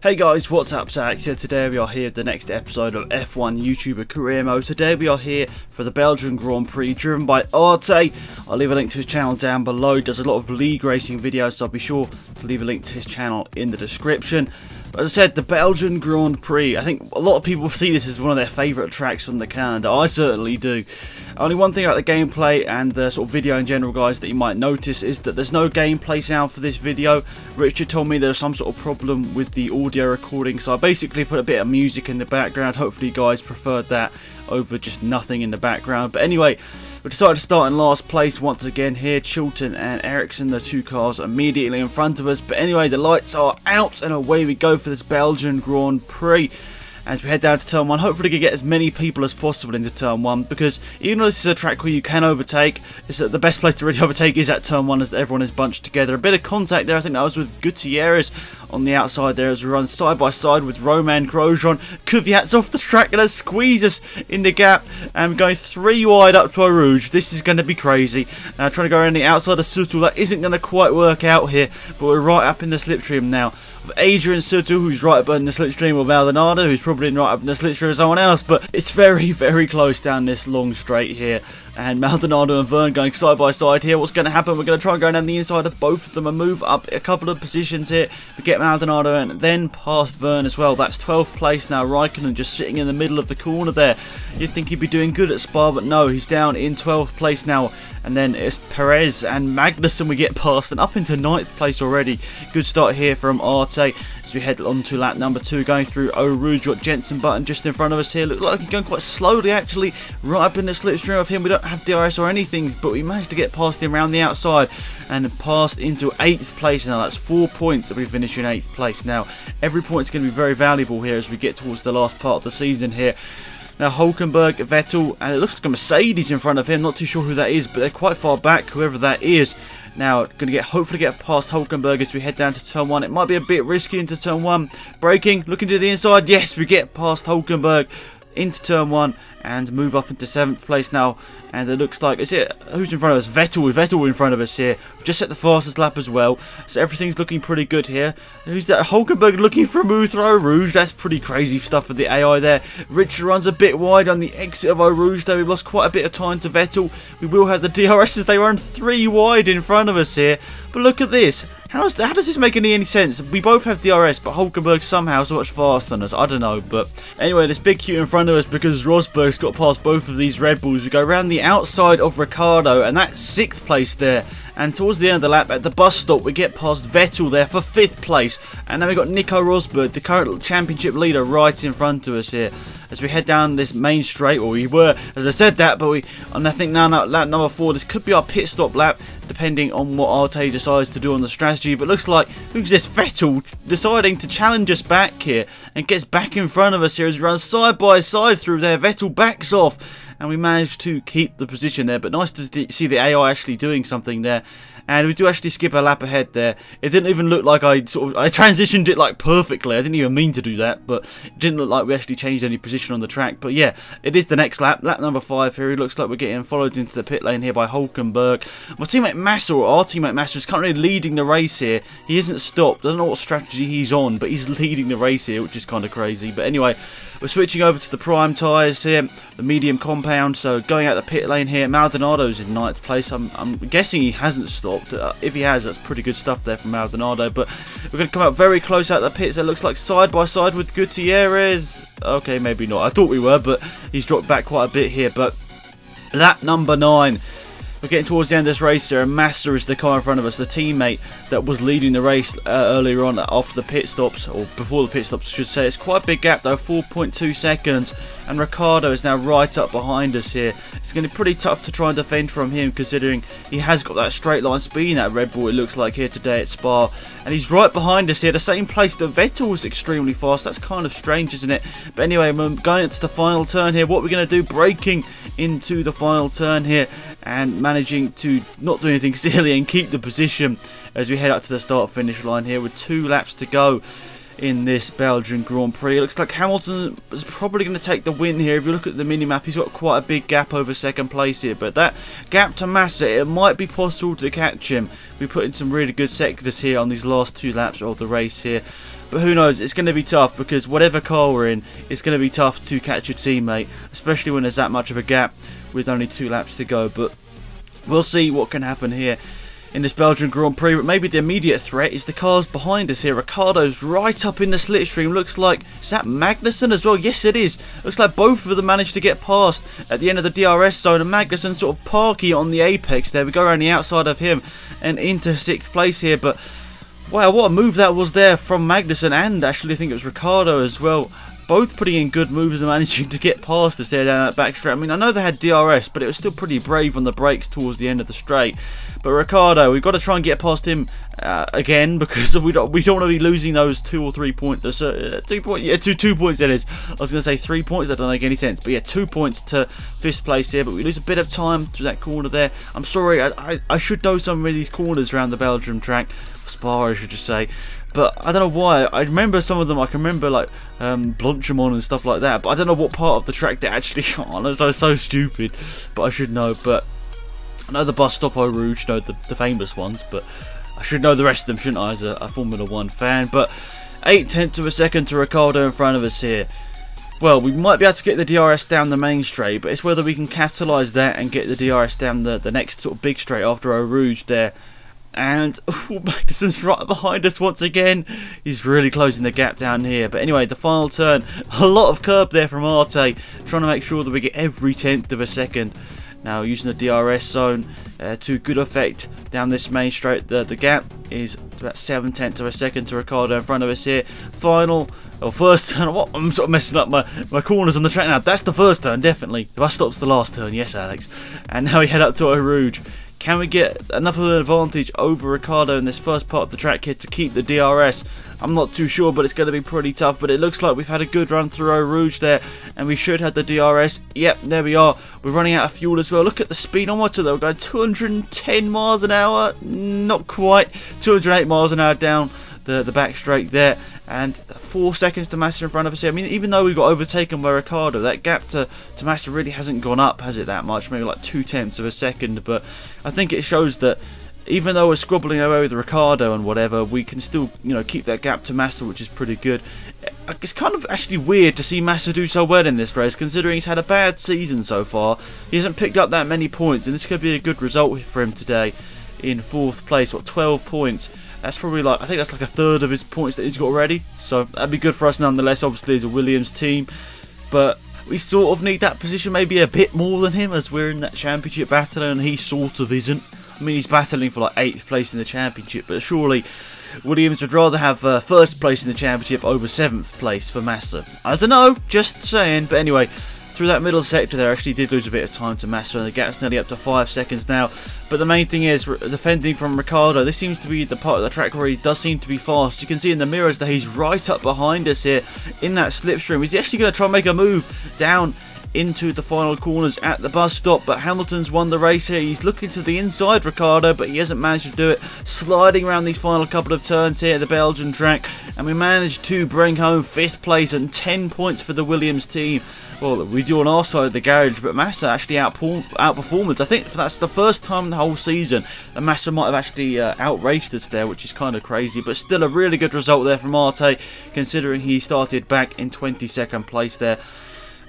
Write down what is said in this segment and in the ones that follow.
Hey guys, what's up? Alex here. Today we are here with the next episode of F1 YouTuber Career Mode. Today we are here for the Belgian Grand Prix driven by RTAY. I'll leave a link to his channel down below. He does a lot of league racing videos, so I'll be sure to leave a link to his channel in the description. But as I said, the Belgian Grand Prix, I think a lot of people see this as one of their favourite tracks on the calendar. I certainly do. Only one thing about the gameplay and the sort of video in general, guys, that you might notice is that there's no gameplay sound for this video. Richard told me there's some sort of problem with the audio recording, so I basically put a bit of music in the background. Hopefully you guys preferred that over just nothing in the background. But anyway, we decided to start in last place once again here. Chilton and Ericsson, the two cars immediately in front of us. But anyway, the lights are out and away we go for this Belgian Grand Prix. As we head down to turn 1, hopefully we can get as many people as possible into turn 1, because even though this is a track where you can overtake, it's the best place to really overtake is at turn 1 as everyone is bunched together. A bit of contact there, I think that was with Gutierrez on the outside there as we run side by side with Roman Grosjean. Kvyat's off the track and squeeze us in the gap, and we're going 3 wide up to Rouge. This is going to be crazy. Now trying to go around the outside of Suttel, that isn't going to quite work out here, but we're right up in the slipstream now. Adrian Suttel, who's right up in the slipstream of Maldonado, who's probably right up in the slipstream of someone else, but it's very, very close down this long straight here. And Maldonado and Vern going side by side here. What's going to happen? We're going to try and go down the inside of both of them and move up a couple of positions here. We get Maldonado and then past Vern as well. That's 12th place now. Raikkonen just sitting in the middle of the corner there. You'd think he'd be doing good at Spa, but no, he's down in 12th place now. And then it's Perez and Magnussen we get past and up into 9th place already. Good start here from RTAY. As we head on to lap number 2, going through Eau Rouge, got Jensen Button just in front of us here. Looks like he's going quite slowly actually, right up in the slipstream of him. We don't have DRS or anything, but we managed to get past him around the outside and passed into 8th place now. That's 4 points that we finish in 8th place. Now every point's going to be very valuable here as we get towards the last part of the season here. Now Hulkenberg, Vettel, and it looks like a Mercedes in front of him. Not too sure who that is, but they're quite far back, whoever that is. Now, going to hopefully get past Hulkenberg as we head down to turn 1. It might be a bit risky into turn 1. Braking, looking to the inside. Yes, we get past Hulkenberg into turn 1 and move up into 7th place now. And it looks like, who's in front of us? Vettel in front of us here. We've just set the fastest lap as well, so everything's looking pretty good here. Who's that? Hulkenberg looking for a move through Eau Rouge. That's pretty crazy stuff for the AI there. Richard runs a bit wide on the exit of Eau Rouge though. We've lost quite a bit of time to Vettel. We will have the DRS as they run 3 wide in front of us here. But look at this. How does this make any sense? We both have DRS, but Hulkenberg somehow so much faster than us. I don't know. But anyway, this big queue in front of us because Rosberg's got past both of these Red Bulls. We go around the outside of Ricciardo, and that's 6th place there. And towards the end of the lap at the bus stop, we get past Vettel there for 5th place. And then we got Nico Rosberg, the current championship leader, right in front of us here. As we head down this main straight, or we were, as I said that, but and I think now lap number 4, this could be our pit stop lap, depending on what RTAY decides to do on the strategy. But looks like, who's this? Vettel deciding to challenge us back here and gets back in front of us here as we run side by side through there. Vettel backs off and we managed to keep the position there, but nice to see the AI actually doing something there. And we do actually skip a lap ahead there. It didn't even look like I transitioned it like perfectly. I didn't even mean to do that, but it didn't look like we actually changed any position on the track. But yeah, it is the next lap number 5 here. It looks like we're getting followed into the pit lane here by Hulkenberg. My teammate Massa, or our teammate Massa, is currently leading the race here. He isn't stopped. I don't know what strategy he's on, but he's leading the race here, which is kind of crazy. But anyway, we're switching over to the prime tyres here, the medium compound. So going out the pit lane here, Maldonado's in 9th place. I'm guessing he hasn't stopped. If he has, that's pretty good stuff there from Maldonado. But we're going to come out very close out the pits. It looks like side by side with Gutierrez. Okay, maybe not. I thought we were, but he's dropped back quite a bit here. But lap number 9. We're getting towards the end of this race here, and Massa is the car in front of us, the teammate that was leading the race earlier on after the pit stops, or before the pit stops I should say. It's quite a big gap though, 4.2 seconds, and Ricciardo is now right up behind us here. It's going to be pretty tough to try and defend from him, considering he has got that straight line speed in that Red Bull, it looks like here today at Spa, and he's right behind us here, the same place that Vettel was extremely fast. That's kind of strange, isn't it? But anyway, we're going into the final turn here. What we're going to do, braking into the final turn here and managing to not do anything silly and keep the position as we head up to the start finish line here with 2 laps to go. in this Belgian Grand Prix. It looks like Hamilton is probably going to take the win here. If you look at the mini-map, he's got quite a big gap over second place here, but that gap to Massa, it might be possible to catch him. We put in some really good sectors here on these last 2 laps of the race here. But who knows, it's going to be tough, because whatever car we're in, it's going to be tough to catch your teammate, especially when there's that much of a gap with only 2 laps to go. But we'll see what can happen here in this Belgian Grand Prix. But maybe the immediate threat is the cars behind us here. Ricciardo's right up in the slipstream. Looks like, is that Magnussen as well? Yes, it is. Looks like both of them managed to get past at the end of the DRS zone, and Magnussen sort of parky on the apex there. We go around the outside of him and into 6th place here. But wow, what a move that was there from Magnussen, and actually I think it was Ricciardo as well. Both putting in good moves and managing to get past us there down that back straight. I mean, I know they had DRS, but it was still pretty brave on the brakes towards the end of the straight. But Ricciardo, we've got to try and get past him again, because we don't want to be losing those 2 or 3 points. 2 points, yeah, 2 points that is. I was going to say 3 points, that doesn't make any sense. But yeah, 2 points to 5th place here, but we lose a bit of time through that corner there. I'm sorry, I should know some of these corners around the Belgium track. Spa, I should just say. But I don't know why. I remember some of them. I can remember like Blanchimont and stuff like that. But I don't know what part of the track they're actually on. It's so stupid. But I should know. But I know the bus stop Eau Rouge, you know, the famous ones. But I should know the rest of them, shouldn't I, as a Formula 1 fan. But 0.8 of a second to Ricciardo in front of us here. Well, we might be able to get the DRS down the main straight, but it's whether we can capitalise that and get the DRS down the next sort of big straight after Eau Rouge there. And Magnussen's right behind us once again. He's really closing the gap down here. But anyway, the final turn, a lot of curb there from RTAY, trying to make sure that we get every 10th of a second. Now using the DRS zone to good effect down this main straight. The gap is about 7/10 of a second to Ricciardo in front of us here. First turn. What? I'm sort of messing up my corners on the track now. That's the first turn, definitely. The bus stop's the last turn, yes, Alex. And now we head up to Eau Rouge. Can we get enough of an advantage over Ricciardo in this first part of the track here to keep the DRS? I'm not too sure, but it's going to be pretty tough. But it looks like we've had a good run through Eau Rouge there, and we should have the DRS. Yep, there we are. We're running out of fuel as well. Look at the speed on motor though. We're going 210 miles an hour. Not quite. 208 miles an hour down the back straight there, and 4 seconds to Massa in front of us here. I mean, even though we got overtaken by Ricciardo, that gap to Massa really hasn't gone up, has it, that much? Maybe like 0.2 of a second. But I think it shows that even though we're squabbling away with Ricciardo and whatever, we can still, you know, keep that gap to Massa, which is pretty good. It's kind of actually weird to see Massa do so well in this race, considering he's had a bad season so far. He hasn't picked up that many points, and this could be a good result for him today in 4th place. What, 12 points? That's probably like, I think that's like a third of his points that he's got already. So that'd be good for us nonetheless, obviously, as a Williams team. But we sort of need that position maybe a bit more than him, as we're in that championship battle and he sort of isn't. I mean, he's battling for like 8th place in the championship, but surely Williams would rather have 1st place in the championship over 7th place for Massa. I don't know, just saying. But anyway, through that middle sector there, actually did lose a bit of time to Massa, and the gap's nearly up to 5 seconds now. But the main thing is, defending from Ricciardo, this seems to be the part of the track where he does seem to be fast. You can see in the mirrors that he's right up behind us here in that slipstream. He's actually going to try and make a move down into the final corners at the bus stop, but Hamilton's won the race here. He's looking to the inside, Ricciardo, but he hasn't managed to do it, sliding around these final couple of turns here at the Belgian track, and we managed to bring home 5th place and 10 points for the Williams team. Well, we do on our side of the garage, but Massa actually outperformed us. I think that's the first time in the whole season that Massa might have actually outraced us there, which is kind of crazy, but still a really good result there from RTAY, considering he started back in 22nd place there.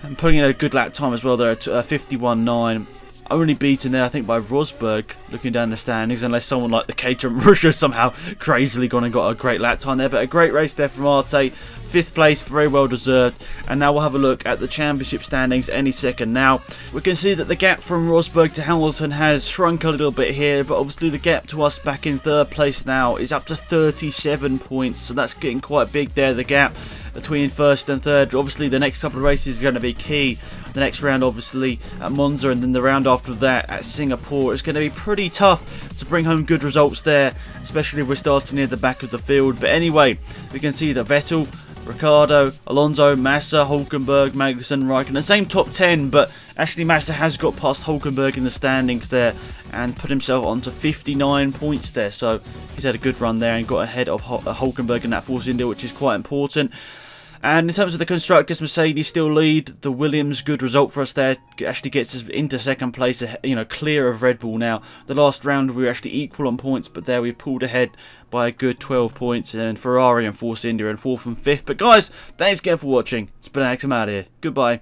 And putting in a good lap time as well there at 51.9. Only beaten there, I think, by Rosberg, looking down the standings, unless someone like the Caterham Russia somehow crazily gone and got a great lap time there. But a great race there from RTAY. 5th place, very well deserved. And now we'll have a look at the championship standings any second now. We can see that the gap from Rosberg to Hamilton has shrunk a little bit here, but obviously the gap to us back in 3rd place now is up to 37 points, so that's getting quite big there, the gap between 1st and 3rd. Obviously the next couple of races are going to be key. The next round obviously at Monza, and then the round after that at Singapore. It's going to be pretty tough to bring home good results there, especially if we're starting near the back of the field. But anyway, we can see that Vettel, Ricciardo, Alonso, Massa, Hulkenberg, Magnussen, Raikkonen, the same top 10, but Actually, Massa has got past Hulkenberg in the standings there and put himself onto 59 points there. So he's had a good run there and got ahead of Hulkenberg in that Force India, which is quite important. And in terms of the constructors, Mercedes still lead. The Williams, good result for us there, actually gets us into second place, you know, clear of Red Bull now. The last round we were actually equal on points, but there we pulled ahead by a good 12 points. And Ferrari and Force India in 4th and 5th. But guys, thanks again for watching. It's been Alex, I'm out of here. Goodbye.